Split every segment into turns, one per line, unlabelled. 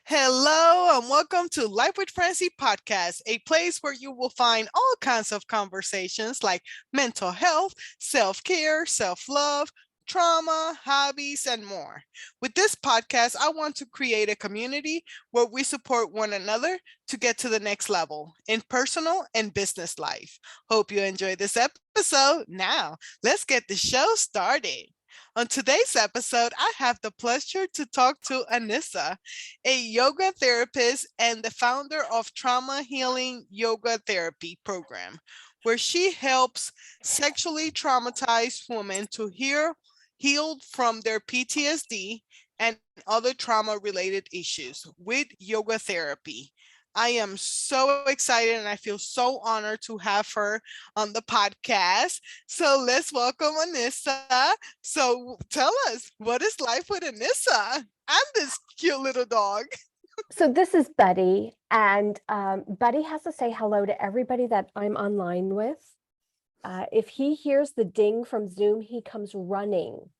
Hello and welcome to Life with Francy podcast, a place where you will find all kinds of conversations like mental health, self-care, self-love, trauma, hobbies, and more. With this podcast, I want to create a community where we support one another to get to the next level in personal and business life. Hope you enjoy this episode. Now, let's get the show started. On today's episode, I have the pleasure to talk to Anissa, a yoga therapist and the founder of Trauma Healing Yoga Therapy Program, where she helps sexually traumatized women to heal from their PTSD and other trauma related issues with yoga therapy. I am so excited and I feel so honored to have her on the podcast. So let's welcome Anissa. So tell us, what is life with Anissa? And this cute little dog.
So this is Buddy, and Buddy has to say hello to everybody that I'm online with. If he hears the ding from Zoom, he comes running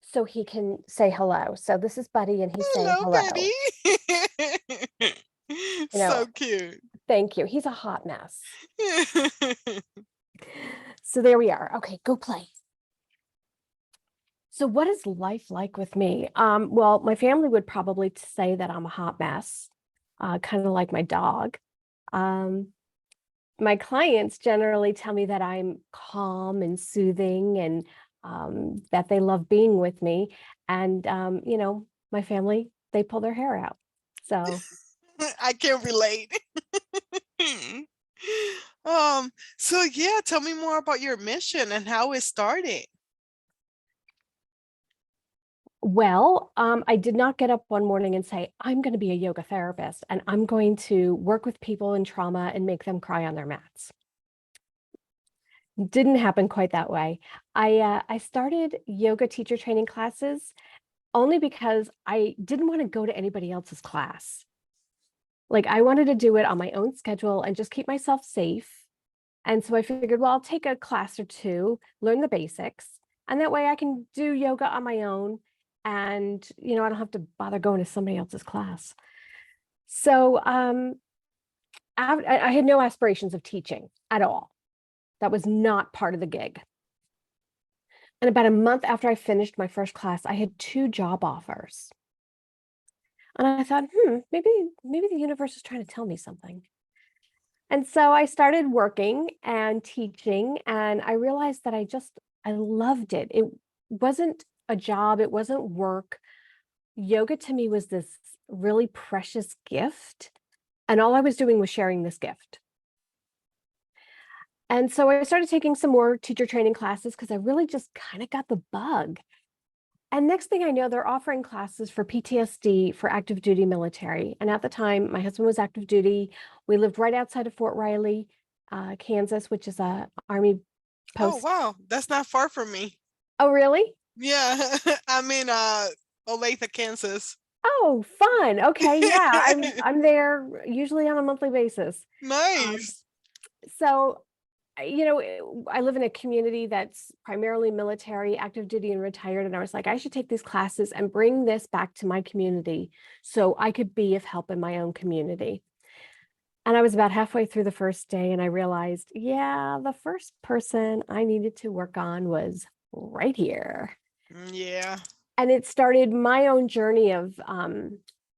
so he can say hello. So this is Buddy, and he's saying
Hello,
hello.
Betty.
You know,
So cute.
thank you. He's a hot mess. So there we are. Okay, go play. So what is life like with me? Well, my family would probably say that I'm a hot mess, kind of like my dog. Um, my clients generally tell me that I'm calm and soothing and that they love being with me. And, my family, they pull their hair out. So,
I can relate. So yeah, tell me more about your mission and how it started.
well, I did not get up one morning and say, I'm going to be a yoga therapist and I'm going to work with people in trauma and make them cry on their mats. Didn't happen quite that way. I started yoga teacher training classes only because I didn't want to go to anybody else's class. Like I wanted to do it on my own schedule and just keep myself safe. And so I figured, well, I'll take a class or two, learn the basics, and that way I can do yoga on my own. And, I don't have to bother going to somebody else's class. So I had no aspirations of teaching at all. That was not part of the gig. And about a month after I finished my first class, I had 2 job offers. And I thought, maybe the universe is trying to tell me something. And so I started working and teaching, and I realized that I loved it. It wasn't a job, it wasn't work. Yoga to me was this really precious gift, and all I was doing was sharing this gift. And so I started taking some more teacher training classes because I really just kind of got the bug. And next thing I know, they're offering classes for PTSD for active duty military. And at the time, my husband was active duty. We lived right outside of Fort Riley, Kansas, which is a Army
Oh
post.
wow, that's not far from me.
Oh, really?
Yeah, I'm in Olathe, Kansas.
Oh, fun. Okay, yeah, I'm there usually on a monthly basis. Um,
Nice.
so I live in a community that's primarily military, active duty, and retired. And I was like, I should take these classes and bring this back to my community so I could be of help in my own community. And I was about halfway through the first day and I realized, yeah, the first person I needed to work on was right here.
Yeah.
And it started my own journey of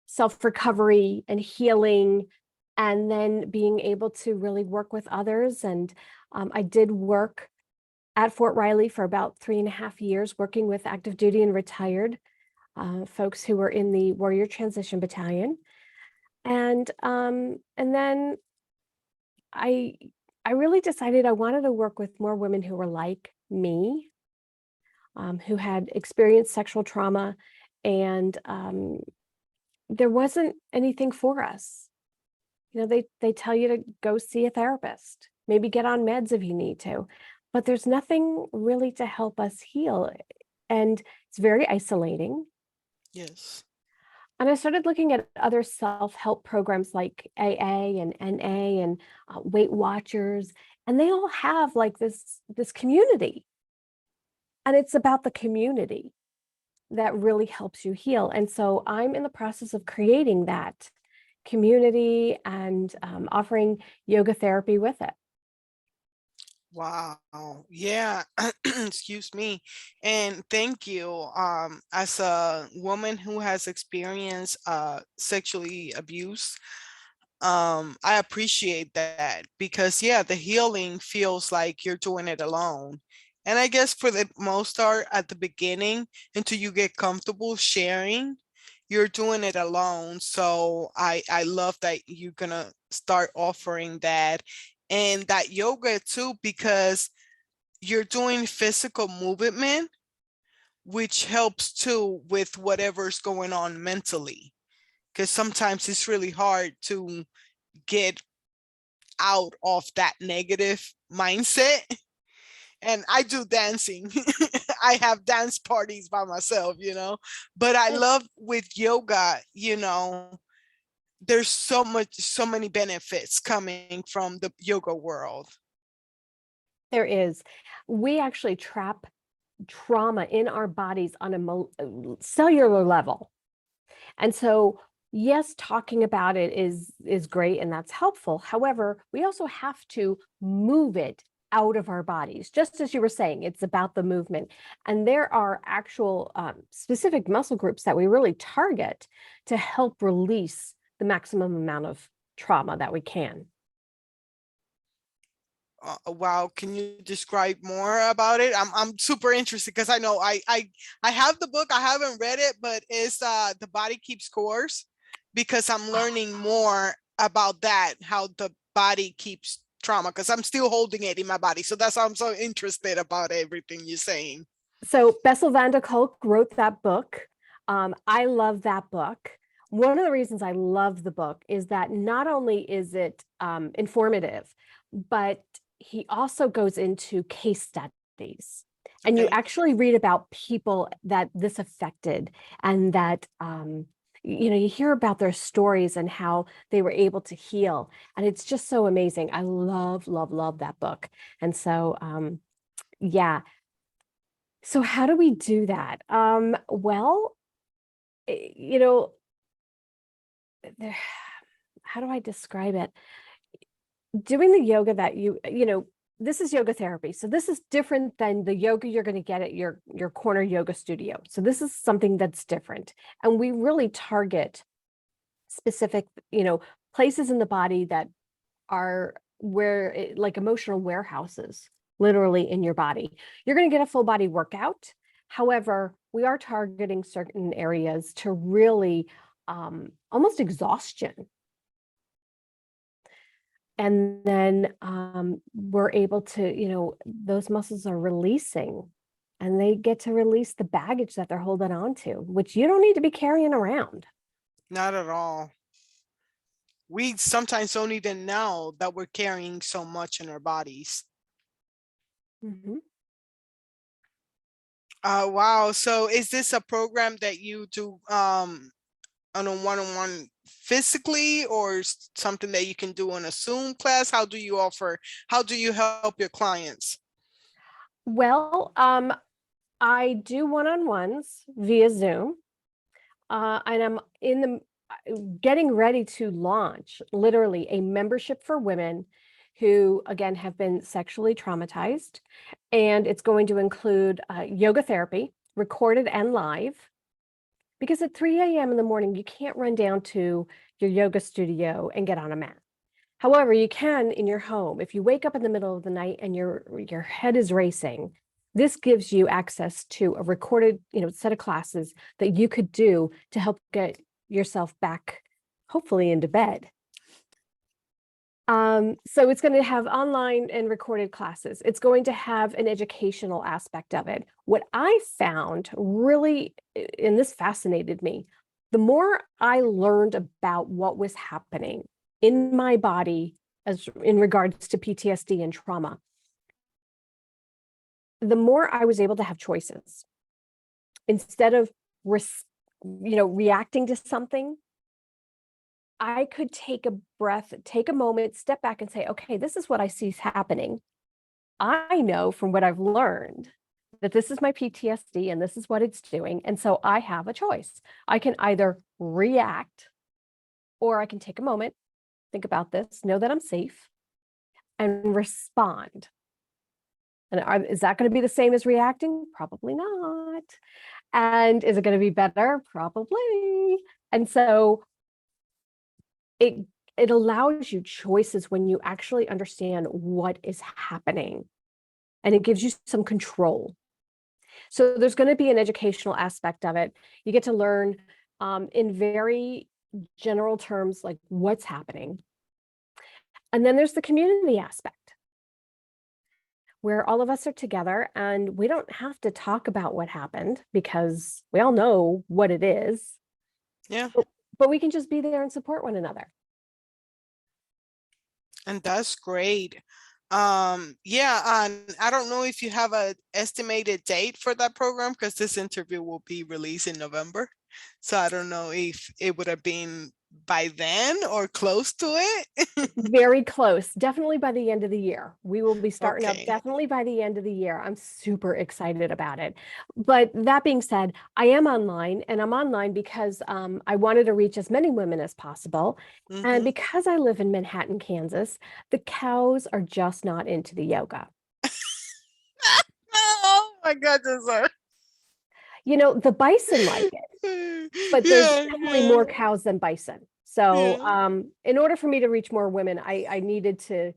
self-recovery and healing, and then being able to really work with others. And I did work at Fort Riley for about 3.5 years, working with active duty and retired folks who were in the Warrior Transition Battalion. And then I I really decided I wanted to work with more women who were like me, who had experienced sexual trauma, and there wasn't anything for us. They tell you to go see a therapist, maybe get on meds if you need to, but there's nothing really to help us heal. And it's very isolating.
Yes.
And I started looking at other self-help programs like AA and NA and Weight Watchers, and they all have like this community. And it's about the community. that really helps you heal. And so I'm in the process of creating that community and offering yoga therapy with it.
Wow. Yeah. Excuse me. And thank you. As a woman who has experienced sexually abuse, I appreciate that because yeah, the healing feels like you're doing it alone. And I guess for the most part at the beginning, until you get comfortable sharing, you're doing it alone. So I love that you're gonna start offering that and that yoga too, because you're doing physical movement, which helps too with whatever's going on mentally. Because sometimes it's really hard to get out of that negative mindset. And I do dancing. I have dance parties by myself, but I
Yes,
love with yoga, there's so many benefits coming from the yoga world.
there is. We actually trap trauma in our bodies on a cellular level. And so, yes, talking about it is great and that's helpful. However, we also have to move it out of our bodies. Just as you were saying, it's about the movement. And there are actual specific muscle groups that we really target to help release the maximum amount of trauma that we can.
Wow, can you describe more about it? I'm super interested because I know I have the book. I haven't read it, but it's The Body Keeps Scores, because I'm learning more about that, how the body keeps trauma, because I'm still holding it in my body. So that's why I'm so interested about everything you're saying.
So Bessel van der Kolk wrote that book. I love that book. One of the reasons I love the book is that not only is it informative, but he also goes into case studies. And you
Okay.
actually read about people that this affected and that, you hear about their stories and how they were able to heal. And it's just so amazing. I love, love, love that book. And so, yeah, so how do we do that? Well, eh, you know, there, how do I describe it? Doing the yoga that this is yoga therapy. So this is different than the yoga you're going to get at your corner yoga studio. So this is something that's different. And we really target specific, places in the body that are like emotional warehouses, literally in your body. You're going to get a full body workout. However, we are targeting certain areas to really almost exhaustion. And then we're able to, those muscles are releasing and they get to release the baggage that they're holding on to, which you don't need to be carrying around.
Not at all. We sometimes don't even know that we're carrying so much in our bodies.
Mhm.
Wow. So is this a program that you do on a one-on-one physically, or something that you can do on a Zoom class? How do you help your clients?
Well, I do one-on-ones via Zoom. And I'm in the getting ready to launch literally a membership for women who, again, have been sexually traumatized. And it's going to include yoga therapy, recorded and live. Because at 3 a.m. in the morning, you can't run down to your yoga studio and get on a mat. However, you can in your home. If you wake up in the middle of the night and your head is racing, this gives you access to a recorded, set of classes that you could do to help get yourself back, hopefully into bed. So it's going to have online and recorded classes. It's going to have an educational aspect of it. What I found really, and this fascinated me, the more I learned about what was happening in my body as in regards to PTSD and trauma, the more I was able to have choices. Instead of reacting to something, I could take a breath, take a moment, step back and say, okay, this is what I see is happening. I know from what I've learned that this is my PTSD and this is what it's doing. And so I have a choice. I can either react or I can take a moment, think about this, know that I'm safe, and respond. And is that going to be the same as reacting? Probably not. And is it going to be better? Probably. And so it allows you choices when you actually understand what is happening, and it gives you some control. So there's going to be an educational aspect of it. You get to learn in very general terms, like what's happening. And then there's the community aspect, where all of us are together and we don't have to talk about what happened because we all know what it is.
Yeah.
But we can just be there and support one another.
And that's great. Yeah, I don't know if you have an estimated date for that program, because this interview will be released in November. So I don't know if it would have been by then or close to it.
Very close. Definitely by the end of the year. We will be starting up
Okay.
definitely by the end of the year. I'm super excited about it. But that being said, I am online, and I'm online because I wanted to reach as many women as possible. And
Mhm.
because I live in Manhattan, Kansas, the cows are just not into the yoga.
Oh my goodness.
You know, the bison like it, but there's
Yeah,
definitely
yeah,
more cows than bison. So
yeah,
in order for me to reach more women, I needed to,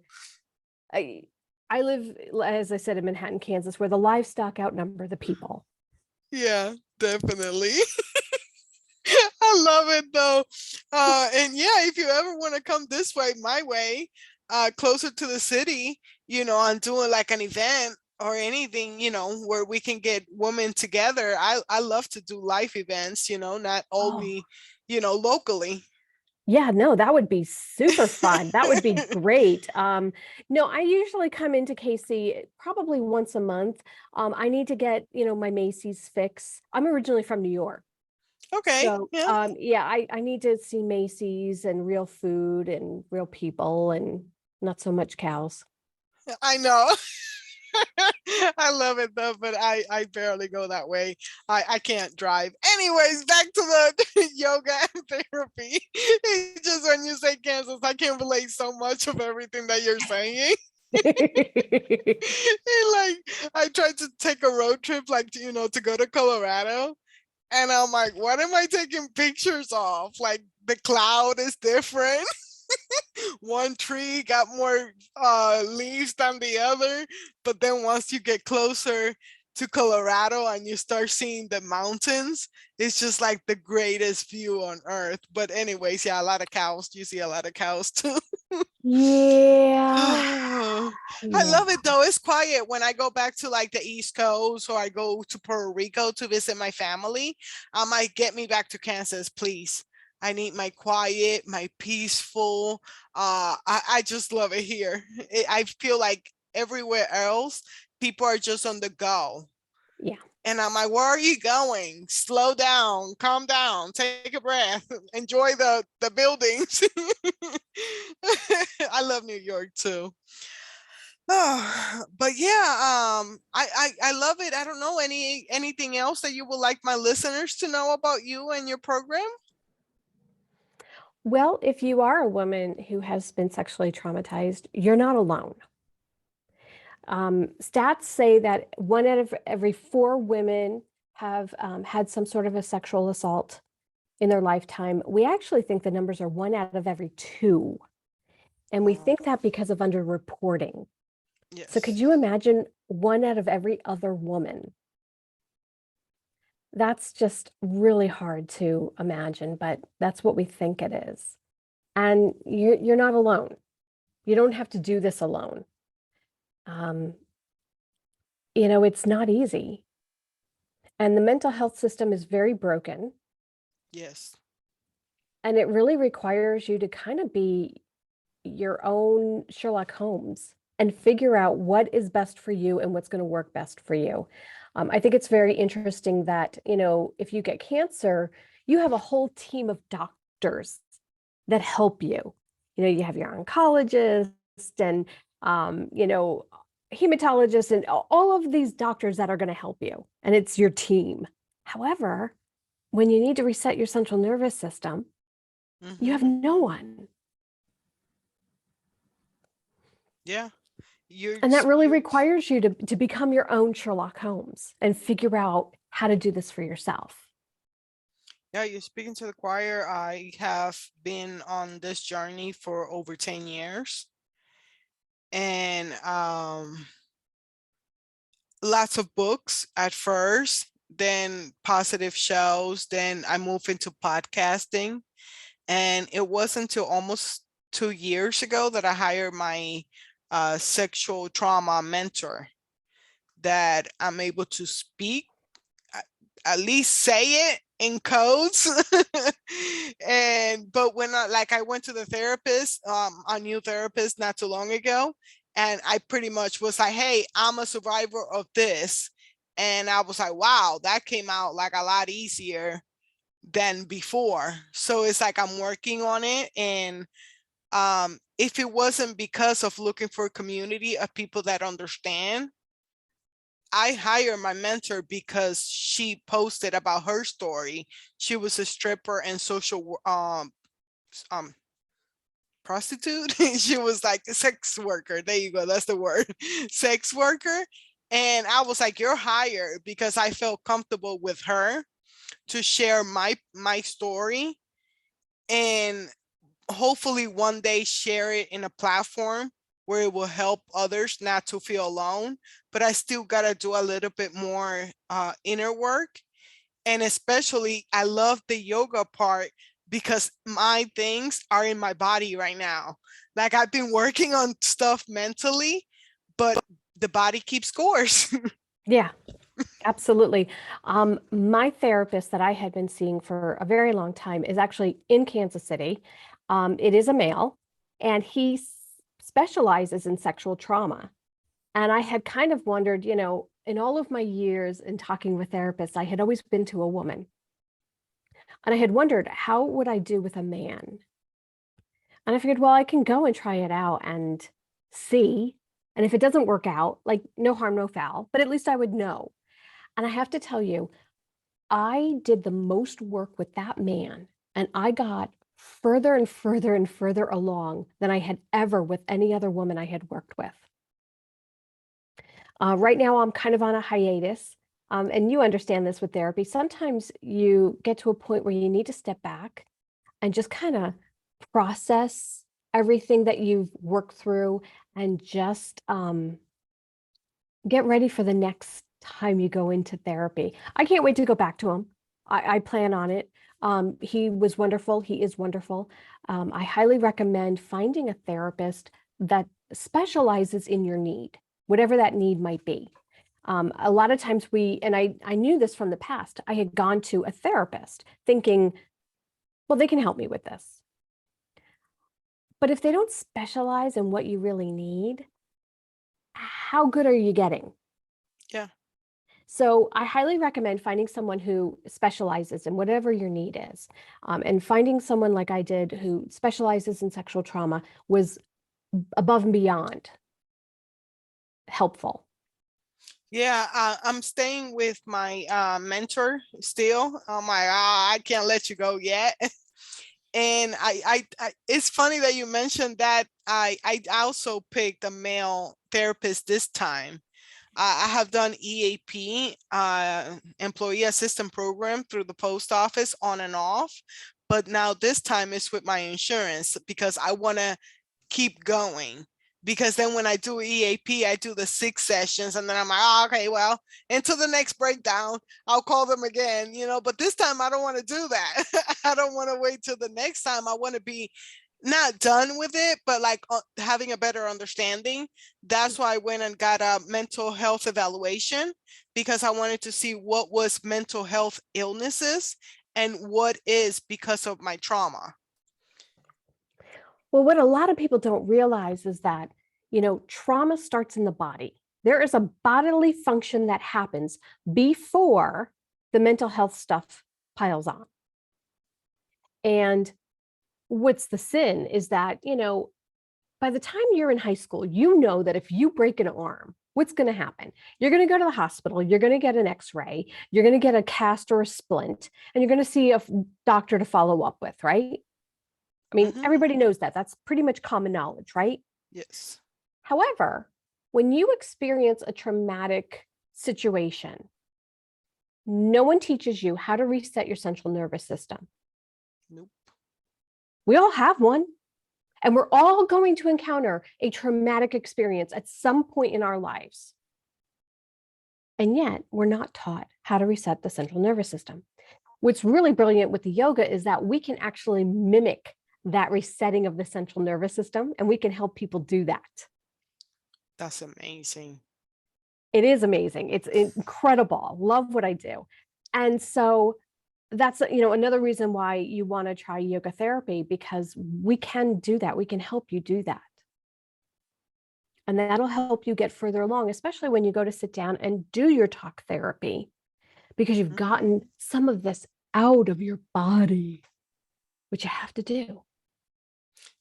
I, I live, as I said, in Manhattan, Kansas, where the livestock outnumber the people.
yeah, definitely. I love it though. And yeah, if you ever want to come this way, my way, closer to the city, I'm doing like an event or anything, where we can get women together. I love to do life events, not
Oh,
only, locally.
yeah, no, that would be super fun. That would be great. No, I usually come into KC probably once a month. I need to get, my Macy's fix. I'm originally from New York.
Okay,
So,
yeah,
yeah, I need to see Macy's and real food and real people and not so much cows.
I know. I love it though, but I barely go that way. I can't drive. Anyways, back to the yoga and therapy. It's just when you say Kansas, I can relate so much of everything that you're saying. And like I tried to take a road trip, like to go to Colorado. And I'm like, what am I taking pictures of? Like the cloud is different. One tree got more leaves than the other, but then once you get closer to Colorado and you start seeing the mountains, it's just like the greatest view on earth. But anyways, yeah, a lot of cows. You see a lot of cows too.
Yeah,
I
yeah.
love it though. It's quiet when I go back to like the East Coast or I go to Puerto Rico to visit my family. I might get me back to Kansas, please. I need my quiet, my peaceful. I just love it here. I feel like everywhere else, people are just on the go.
Yeah.
And I'm like, where are you going? Slow down, calm down, take a breath, enjoy the buildings. I love New York too. Oh, but yeah, I love it. I don't know anything else that you would like my listeners to know about you and your program?
Well, if you are a woman who has been sexually traumatized, you're not alone. Stats say that 1 out of every 4 women have had some sort of a sexual assault in their lifetime. We actually think the numbers are 1 out of every 2. And we
Oh,
think that because of underreporting. So could
yes.
you imagine 1 out of every other woman? That's just really hard to imagine, but that's what we think it is. And you're not alone. You don't have to do this alone. Um, it's not easy. And the mental health system is very broken.
Yes.
And it really requires you to kind of be your own Sherlock Holmes and figure out what is best for you and what's going to work best for you. I think it's very interesting that, if you get cancer, you have a whole team of doctors that help you. You have your oncologist and, hematologists and all of these doctors that are going to help you, and it's your team. However, when you need to reset your central nervous system, you have
Mm-hmm.
no one.
Yeah. You're
And that really
you're
requires you to become your own Sherlock Holmes and figure out how to do this for yourself.
yeah, you're speaking to the choir. I have been on this journey for over 10 years. And lots of books at first, then positive shows, then I moved into podcasting. And it wasn't until almost 2 years ago that I hired my sexual trauma mentor that I'm able to speak, at least say it in codes. And but when I went to the therapist, a new therapist not too long ago, and I pretty much was like, hey, I'm a survivor of this. And I was like, wow, that came out like a lot easier than before. So it's like I'm working on it. And if it wasn't because of looking for a community of people that understand, I hired my mentor because she posted about her story. She was a stripper and social um prostitute. She was like a sex worker. There you go. That's the word. Sex worker. And I was like, you're hired, because I felt comfortable with her to share my story, and hopefully one day share it in a platform where it will help others not to feel alone. But I still got to do a little bit more inner work. And especially, I love the yoga part because my things are in my body right now. Like, I've been working on stuff mentally, but the body keeps scores.
Yeah, absolutely. My therapist that I had been seeing for a very long time is actually in Kansas City. It is a male, and he specializes in sexual trauma. And I had kind of wondered, in all of my years in talking with therapists, I had always been to a woman. And I had wondered, how would I do with a man? And I figured, well, I can go and try it out and see. And if it doesn't work out, like no harm, no foul, but at least I would know. And I have to tell you, I did the most work with that man, and I got further and further and further along than I had ever with any other woman I had worked with. Right now, I'm kind of on a hiatus. And you understand this with therapy. Sometimes you get to a point where you need to step back and just kind of process everything that you've worked through and just get ready for the next time you go into therapy. I can't wait to go back to him. I plan on it. He was wonderful. He is wonderful. I highly recommend finding a therapist that specializes in your need, whatever that need might be. A lot of times and I knew this from the past, I had gone to a therapist thinking, well, they can help me with this. But if they don't specialize in what you really need, how good are you getting?
Yeah.
So I highly recommend finding someone who specializes in whatever your need is. And finding someone like I did who specializes in sexual trauma was above and beyond helpful.
Yeah, I'm staying with my mentor still. I can't let you go yet. And it's funny that you mentioned that. I also picked a male therapist this time. I have done EAP, employee assistance program, through the post office on and off, but now this time it's with my insurance because I want to keep going. Because then when I do EAP, I do the 6 sessions, and then I'm like, oh, okay, well, until the next breakdown, I'll call them again. But this time I don't want to do that. I don't want to wait till the next time. I want to be not done with it, but like having a better understanding. That's why I went and got a mental health evaluation, because I wanted to see what was mental health illnesses and what is because of my trauma.
Well, what a lot of people don't realize is that, trauma starts in the body. There is a bodily function that happens before the mental health stuff piles on. And what's the sin is that, by the time you're in high school, you know that if you break an arm, what's going to happen? You're going to go to the hospital, you're going to get an x-ray, you're going to get a cast or a splint, and you're going to see a doctor to follow up with, right? I mean,
Mm-hmm.
everybody knows that. That's pretty much common knowledge, right?
Yes.
However, when you experience a traumatic situation, no one teaches you how to reset your central nervous system.
Nope.
We all have one. And we're all going to encounter a traumatic experience at some point in our lives. And yet, we're not taught how to reset the central nervous system. What's really brilliant with the yoga is that we can actually mimic that resetting of the central nervous system, and we can help people do that.
That's amazing.
It is amazing. It's incredible. Love what I do. And so that's, another reason why you want to try yoga therapy, because we can do that. We can help you do that. And that'll help you get further along, especially when you go to sit down and do your talk therapy, because you've gotten some of this out of your body, which you have to do.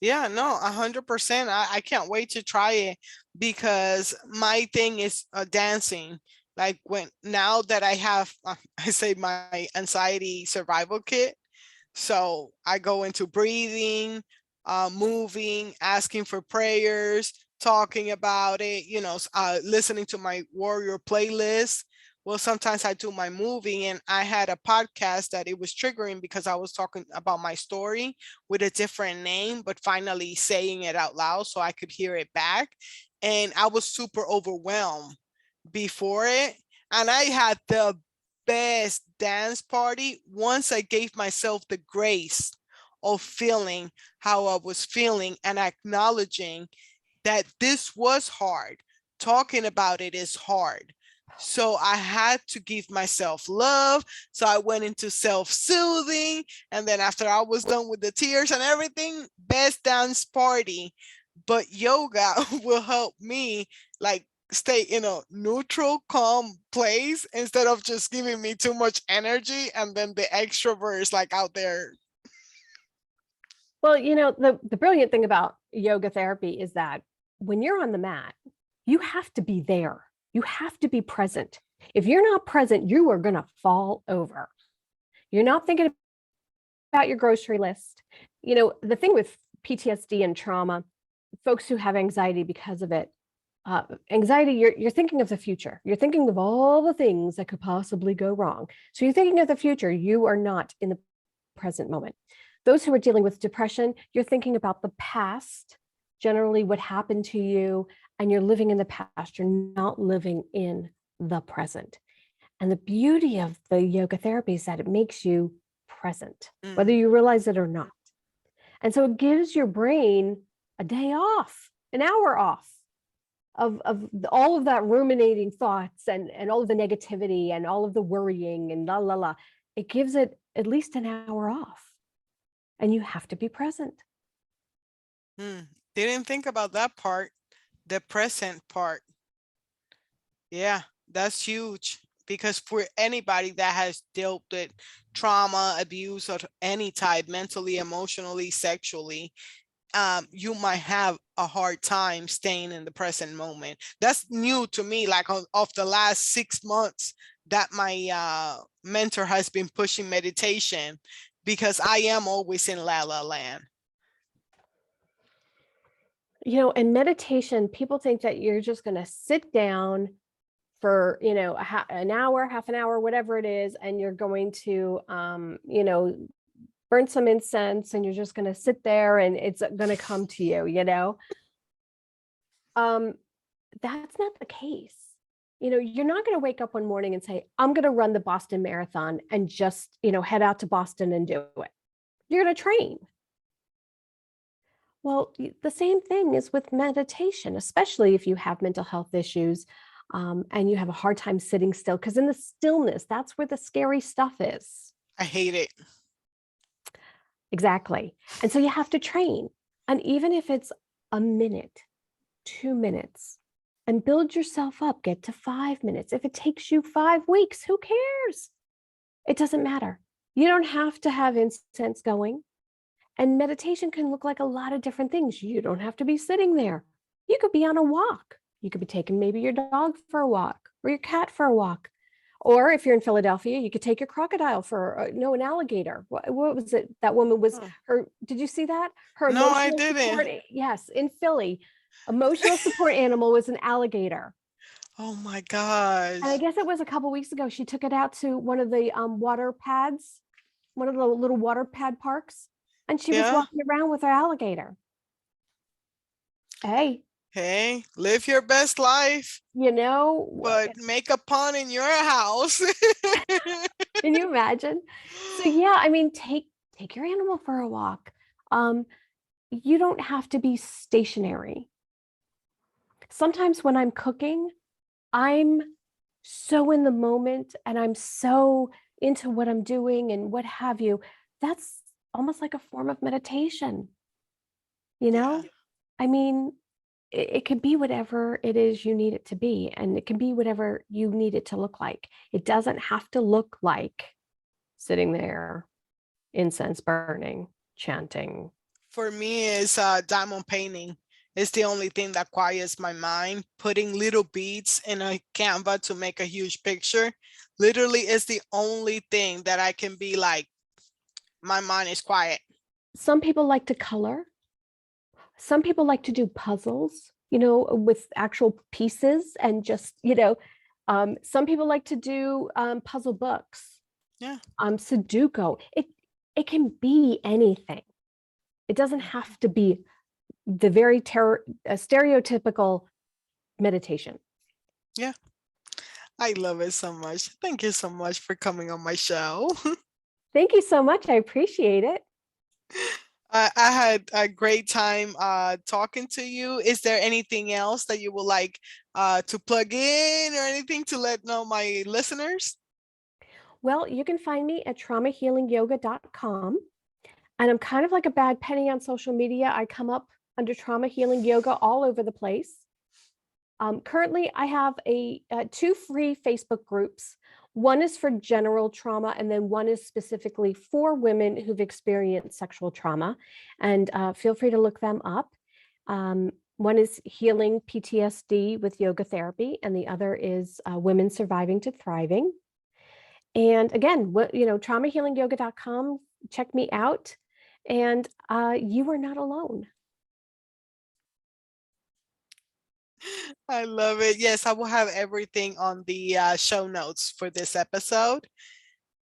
Yeah, no, 100%. I can't wait to try it because my thing is dancing. Like now that I have, I say my anxiety survival kit. So I go into breathing, moving, asking for prayers, talking about it, listening to my Warrior playlist. Well, sometimes I do my moving, and I had a podcast that it was triggering because I was talking about my story with a different name, but finally saying it out loud so I could hear it back. And I was super overwhelmed before it. And I had the best dance party once I gave myself the grace of feeling how I was feeling and acknowledging that this was hard. Talking about it is hard. So I had to give myself love. So I went into self-soothing. And then after I was done with the tears and everything, best dance party. But yoga will help me like stay in a neutral, calm place instead of just giving me too much energy and then the extrovert is like out there.
Well, the brilliant thing about yoga therapy is that when you're on the mat, you have to be there. You have to be present. If you're not present, you are going to fall over. You're not thinking about your grocery list. The thing with PTSD and trauma, folks who have anxiety because of it, anxiety, you're thinking of the future. You're thinking of all the things that could possibly go wrong. So you're thinking of the future. You are not in the present moment. Those who are dealing with depression, you're thinking about the past, generally what happened to you, and you're living in the past. You're not living in the present. And the beauty of the yoga therapy is that it makes you present, whether you realize it or not. And so it gives your brain a day off, an hour off of all of that ruminating thoughts and all of the negativity and all of the worrying and la, la, la. It gives it at least an hour off. And you have to be present.
Didn't think about that part, the present part. Yeah, that's huge because for anybody that has dealt with trauma, abuse of any type, mentally, emotionally, sexually, you might have a hard time staying in the present moment. That's new to me, like of the last 6 months that my mentor has been pushing meditation because I am always in la la land.
In meditation, people think that you're just going to sit down for, an hour, half an hour, whatever it is, and you're going to, burn some incense and you're just going to sit there and it's going to come to you, That's not the case. You're not going to wake up one morning and say, I'm going to run the Boston Marathon and just, head out to Boston and do it. You're going to train. Well, the same thing is with meditation, especially if you have mental health issues and you have a hard time sitting still, because in the stillness, that's where the scary stuff is.
I hate it.
Exactly. And so you have to train. And even if it's a minute, 2 minutes, and build yourself up, get to 5 minutes. If it takes you 5 weeks, who cares? It doesn't matter. You don't have to have incense going. And meditation can look like a lot of different things. You don't have to be sitting there. You could be on a walk. You could be taking maybe your dog for a walk or your cat for a walk. Or if you're in Philadelphia, you could take your crocodile for, no, an alligator. What was it? That woman was
Huh.
her, did you see that? Her
No, I
emotional
didn't.
support, yes, in Philly, emotional support animal was an alligator.
Oh my
And I
gosh.
guess it was a couple weeks ago, she took it out to one of the water pads, one of the little water pad parks, and she was
Yeah.
walking around with her alligator. Hey,
Hey, live your best life,
you know,
but make a pond in your house.
can you imagine? So yeah, I mean, take your animal for a walk. Um, you don't have to be stationary. Sometimes when I'm cooking, I'm so in the moment and I'm so into what I'm doing and what have you. That's almost like a form of meditation, you
Yeah.
know? I mean, it could be whatever it is you need it to be, and it can be whatever you need it to look like. It doesn't have to look like sitting there, incense burning, chanting.
For me, it's diamond painting. It's the only thing that quiets my mind. Putting little beads in a canvas to make a huge picture literally is the only thing that I can be like, my mind is quiet.
Some people like to color. Some people like to do puzzles, with actual pieces and just, some people like to do puzzle books,
Yeah.
Sudoku. It can be anything. It doesn't have to be the very stereotypical meditation.
Yeah. I love it so much. Thank you so much for coming on my show.
Thank you so much. I appreciate it.
I had a great time talking to you. Is there anything else that you would like to plug in or anything to let know my listeners?
Well, you can find me at traumahealingyoga.com. And I'm kind of like a bad penny on social media. I come up under trauma healing yoga all over the place. Currently, I have two free Facebook groups. One is for general trauma, and then one is specifically for women who've experienced sexual trauma. And feel free to look them up. One is healing PTSD with yoga therapy, and the other is women surviving to thriving. And again, traumahealingyoga.com, check me out. And you are not alone.
I love it. Yes, I will have everything on the show notes for this episode.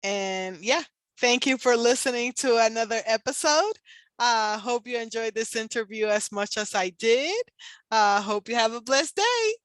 And yeah, thank you for listening to another episode. Hope you enjoyed this interview as much as I did. Hope you have a blessed day.